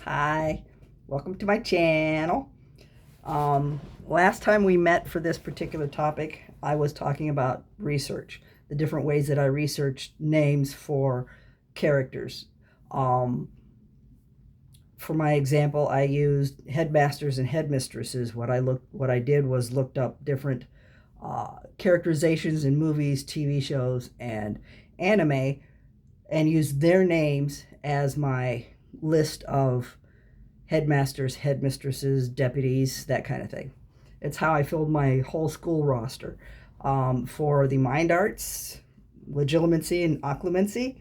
Hi, welcome to my channel. Last time we met for this particular topic, I was talking about research, the different ways that I researched names for characters. Um, for my example, I used headmasters and headmistresses. What I did was looked up different characterizations in movies, TV shows, and anime, and used their names as my list of headmasters, headmistresses, deputies, that kind of thing. It's how I filled my whole school roster. For the mind arts, legitimacy, and occlumency,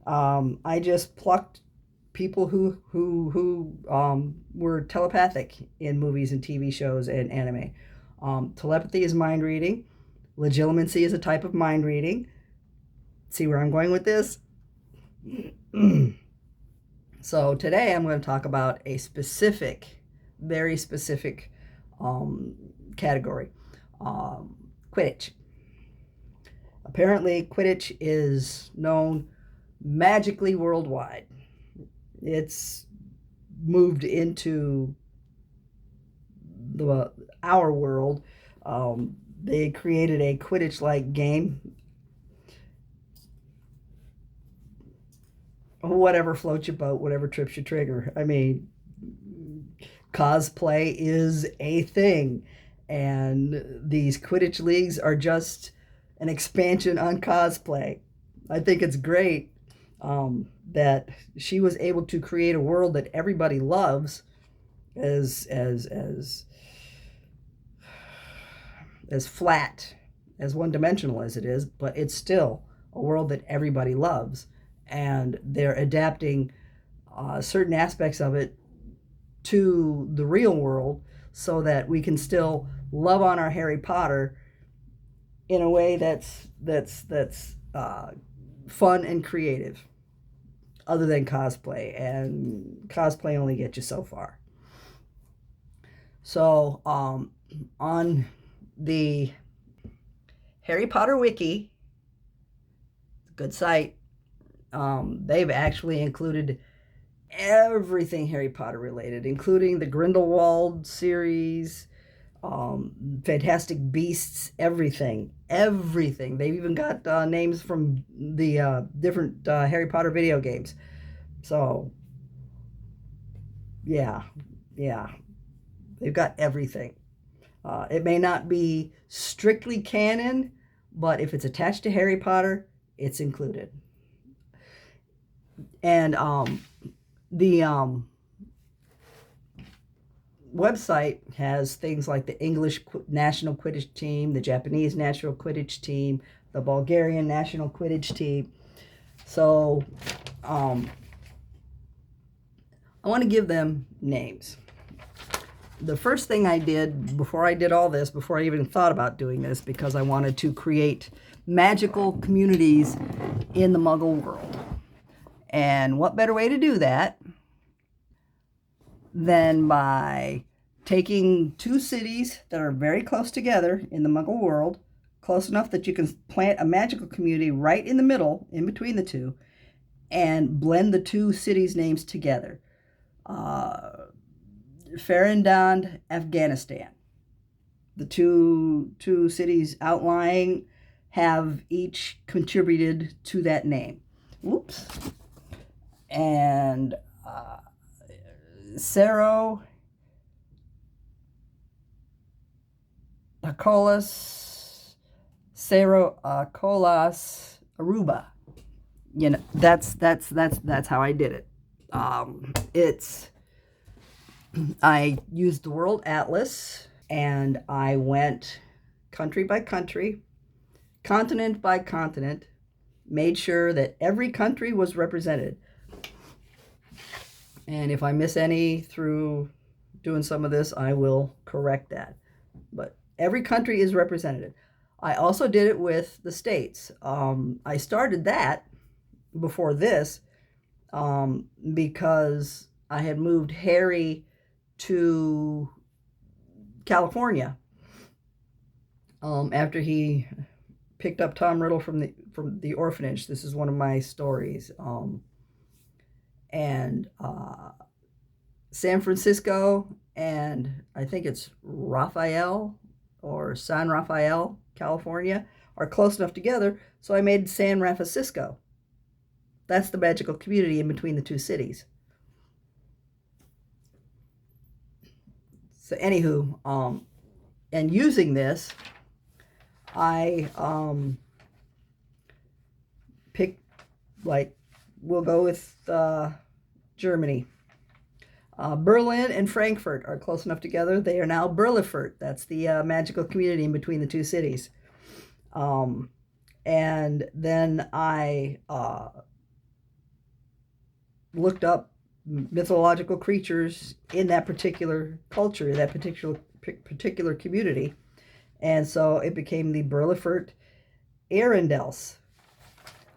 I just plucked people who were telepathic in movies and TV shows and anime. Telepathy is mind reading. Legitimacy is a type of mind reading. See where I'm going with this? So today I'm going to talk about a specific, very specific category, Quidditch. Apparently, Quidditch is known magically worldwide. It's moved into our world. They created a Quidditch-like game. Whatever floats your boat, whatever trips your trigger. I mean, cosplay is a thing, and these Quidditch leagues are just an expansion on cosplay. I think it's great that she was able to create a world that everybody loves, as flat, as one-dimensional as it is, but it's still a world that everybody loves, and they're adapting certain aspects of it to the real world so that we can still love on our Harry Potter in a way that's fun and creative, other than cosplay, and cosplay only gets you so far. So on the Harry Potter wiki, good site, they've actually included everything Harry Potter related, including the Grindelwald series, Fantastic Beasts, everything. They've even got names from the different Harry Potter video games. So, yeah, yeah, they've got everything. It may not be strictly canon, but if it's attached to Harry Potter, it's included. And the website has things like the English national Quidditch team, the Japanese national Quidditch team, the Bulgarian national Quidditch team. So I want to give them names. The first thing I did before I did all this, before I even thought about doing this, because I wanted to create magical communities in the Muggle world. And what better way to do that than by taking two cities that are very close together in the Muggle world, close enough that you can plant a magical community right in the middle, in between the two, and blend the two cities' names together. Farindand, Afghanistan. The two cities outlying have each contributed to that name. Whoops. And Cerro Acolas, Aruba. You know, that's how I did it. I used the World Atlas, and I went country by country, continent by continent, made sure that every country was represented. And if I miss any through doing some of this, I will correct that. But every country is represented. I also did it with the states. I started that before this because I had moved Harry to California after he picked up Tom Riddle from the orphanage. This is one of my stories. And San Francisco and I think it's Rafael or San Rafael, California, are close enough together, so I made San Francisco. That's the magical community in between the two cities. So, anywho, and using this, I picked, like, we'll go with Germany. Berlin and Frankfurt are close enough together. They are now Berlifert. That's the magical community in between the two cities. And then I looked up mythological creatures in that particular culture, that particular community. And so it became the Berlifert Arendelles.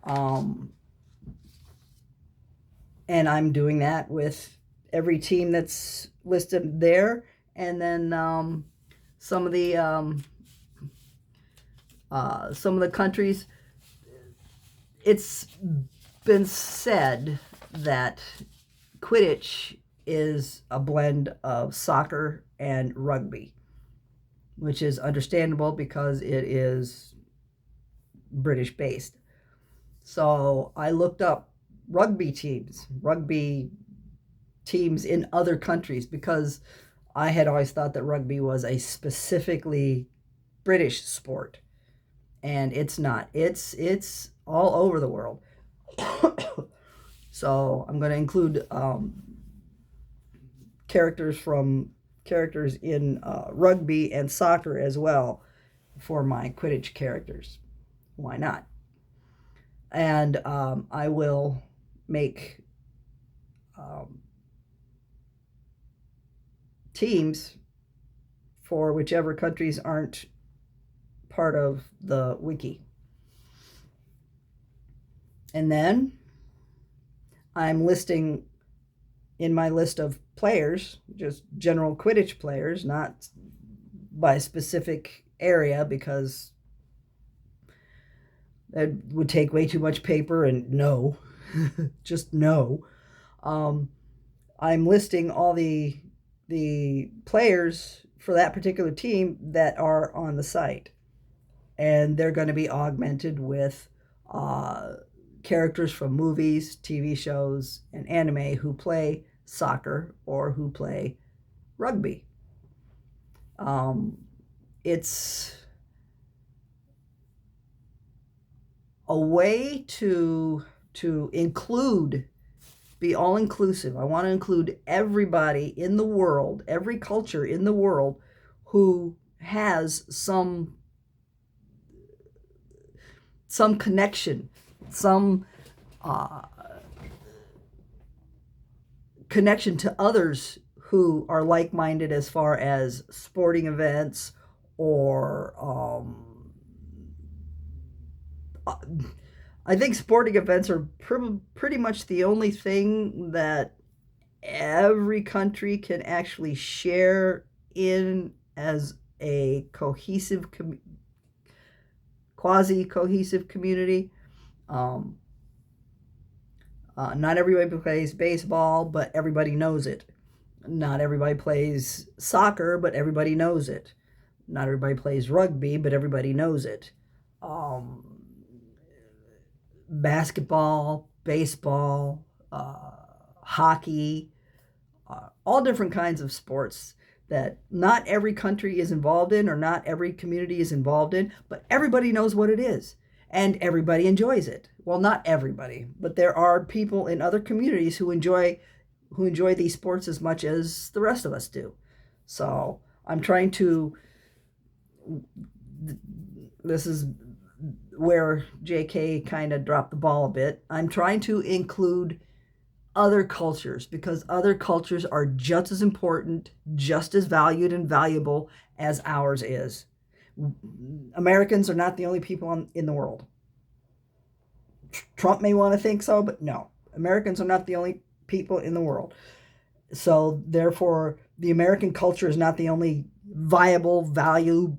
And I'm doing that with every team that's listed there, and then some of the countries. It's been said that Quidditch is a blend of soccer and rugby, which is understandable because it is British based. So I looked up rugby teams in other countries, because I had always thought that rugby was a specifically British sport, and it's not. It's all over the world. So I'm going to include characters in rugby and soccer as well for my Quidditch characters. Why not? And I will make teams for whichever countries aren't part of the wiki. And then I'm listing in my list of players, just general Quidditch players, not by specific area, because that would take way too much paper, and no, just no. I'm listing all the players for that particular team that are on the site, and they're going to be augmented with characters from movies, TV shows, and anime who play soccer or who play rugby. It's a way to include, be all inclusive. I want to include everybody in the world, every culture in the world who has some connection, some connection to others who are like-minded as far as sporting events, or I think sporting events are pretty much the only thing that every country can actually share in as a cohesive, quasi-cohesive community. Not everybody plays baseball, but everybody knows it. Not everybody plays soccer, but everybody knows it. Not everybody plays rugby, but everybody knows it. Basketball, baseball, hockey, all different kinds of sports that not every country is involved in, or not every community is involved in, but everybody knows what it is, and everybody enjoys it. Well, not everybody, but there are people in other communities who enjoy these sports as much as the rest of us do. So I'm trying to, this is where JK kind of dropped the ball a bit. I'm trying to include other cultures, because other cultures are just as important, just as valued and valuable as ours is. Americans are not the only people in the world. Trump may want to think so, but no, Americans are not the only people in the world. So therefore, the American culture is not the only viable, valued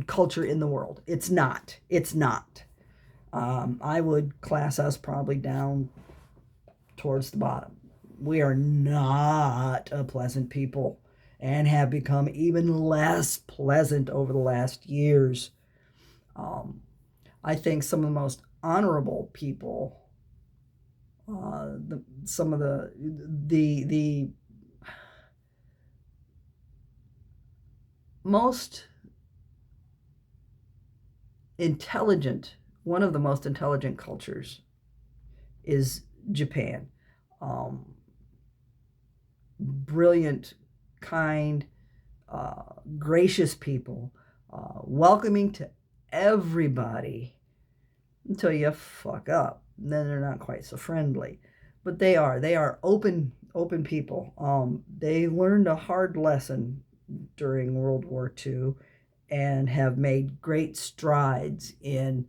culture in the world. It's not. I would class us probably down towards the bottom. We are not a pleasant people and have become even less pleasant over the last years. I think some of the most honorable people, some of the most intelligent, one of the most intelligent cultures is Japan. Um, Brilliant, kind, gracious people, welcoming to everybody until you fuck up. Then they're not quite so friendly, but they are open people. They learned a hard lesson during World War II and have made great strides in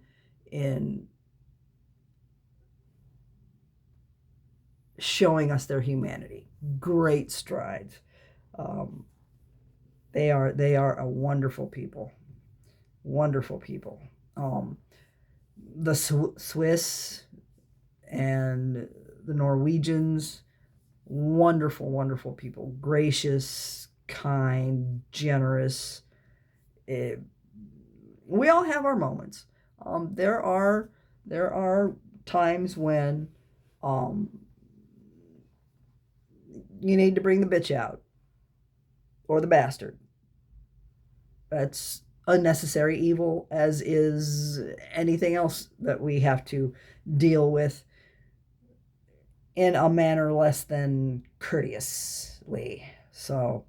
showing us their humanity. Great strides. They are a wonderful people. Wonderful people. The Swiss and the Norwegians, wonderful people. Gracious, kind, generous. We all have our moments. There are times when you need to bring the bitch out or the bastard. That's unnecessary evil, as is anything else that we have to deal with in a manner less than courteously. So,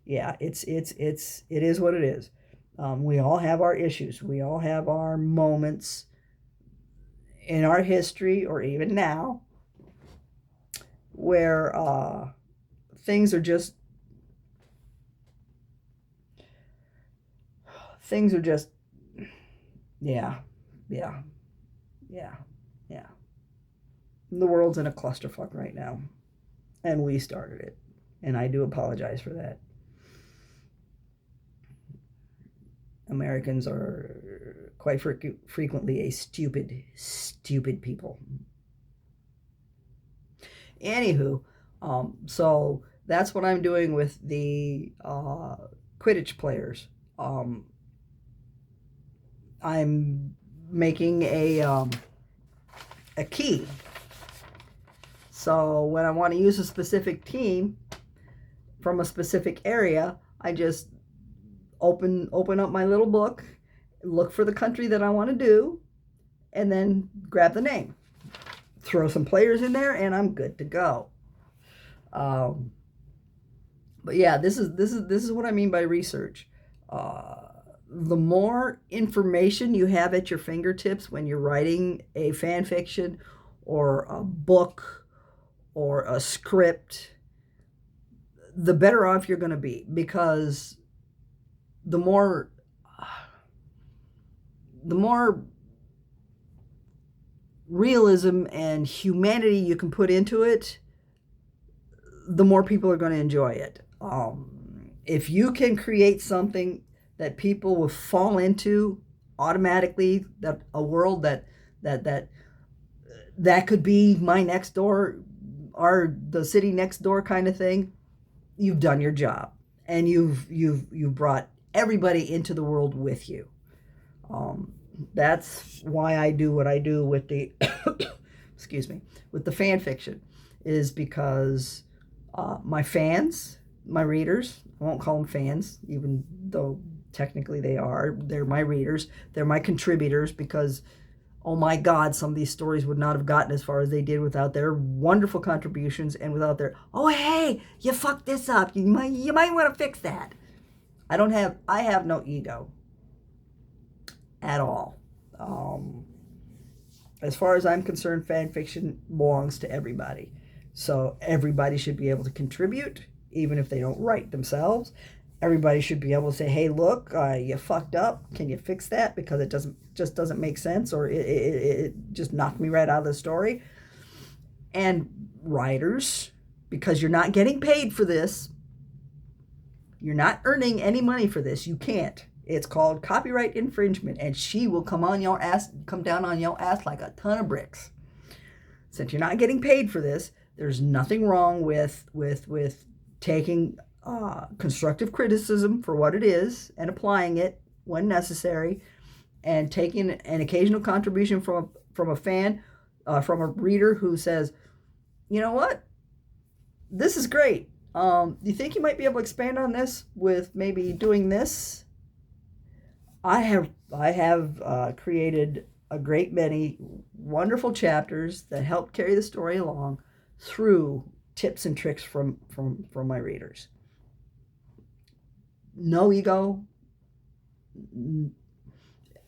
yeah, it is what it is. We all have our issues. We all have our moments in our history, or even now, where things are just yeah. The world's in a clusterfuck right now, and we started it, and I do apologize for that. Americans are quite frequently a stupid people. Anywho, so that's what I'm doing with the Quidditch players. I'm making a key. So when I want to use a specific team from a specific area, I just open up my little book, look for the country that I want to do, and then grab the name. Throw some players in there, and I'm good to go. But yeah, this is what I mean by research. The more information you have at your fingertips when you're writing a fan fiction or a book or a script, the better off you're going to be, because the more realism and humanity you can put into it, the more people are going to enjoy it. If you can create something that people will fall into automatically, that a world that could be my next door or the city next door kind of thing, you've done your job, and you've brought everybody into the world with you. That's why I do what I do with the excuse me, with the fan fiction, is because my fans, my readers, I won't call them fans, even though technically they're my readers, they're my contributors, because oh my God, some of these stories would not have gotten as far as they did without their wonderful contributions and without their, oh hey, you fucked this up, you might want to fix that. I have no ego at all. As far as I'm concerned, fan fiction belongs to everybody. So everybody should be able to contribute, even if they don't write themselves. Everybody should be able to say, hey, look, you fucked up. Can you fix that? Because it doesn't make sense, or it just knocked me right out of the story. And writers, because you're not getting paid for this, you're not earning any money for this. You can't. It's called copyright infringement, and she will come down on your ass like a ton of bricks. Since you're not getting paid for this, There's nothing wrong with taking constructive criticism for what it is and applying it when necessary, and taking an occasional contribution from a fan, from a reader who says, you know what, this is great. Do you think you might be able to expand on this with maybe doing this? I have created a great many wonderful chapters that help carry the story along through tips and tricks from my readers. No ego.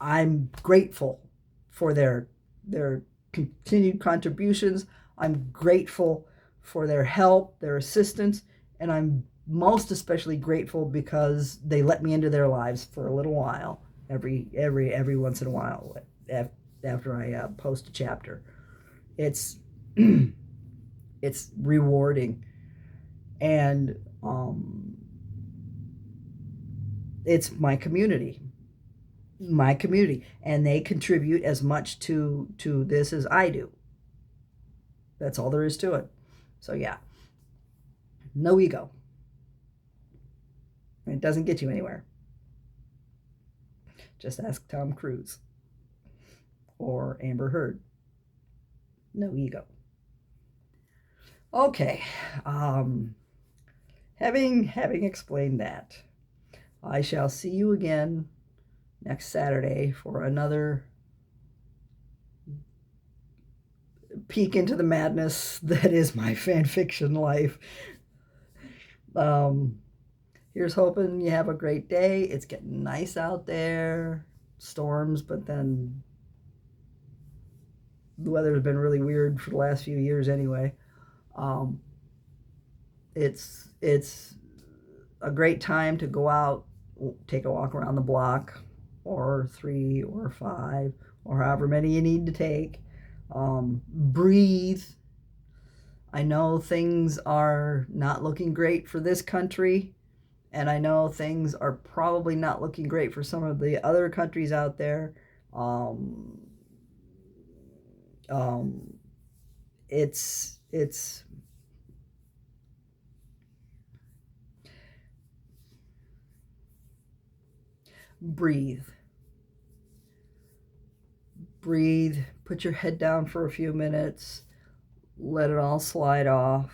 I'm grateful for their continued contributions. I'm grateful for their help, their assistance, and I'm most especially grateful because they let me into their lives for a little while, every once in a while, after I post a chapter. It's it's rewarding, and it's my community, and they contribute as much to this as I do. That's all there is to it. So yeah, no ego. It doesn't get you anywhere. Just ask Tom Cruise or Amber Heard. No ego. Okay, having explained that, I shall see you again next Saturday for another peek into the madness that is my fan fiction life. Here's hoping you have a great day. It's getting nice out there. Storms, but then the weather's been really weird for the last few years anyway. It's a great time to go out, take a walk around the block, or 3 or 5, or however many you need to take. Breathe. I know things are not looking great for this country, and I know things are probably not looking great for some of the other countries out there. It's breathe. Breathe. Put your head down for a few minutes. Let it all slide off,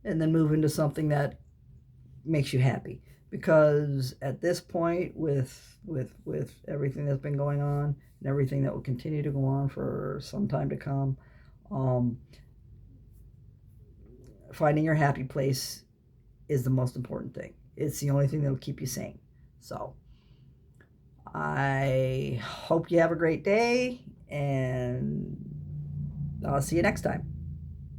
and then move into something that makes you happy. Because at this point, with everything that's been going on and everything that will continue to go on for some time to come, finding your happy place is the most important thing. It's the only thing that'll keep you sane. So I hope you have a great day, and I'll see you next time.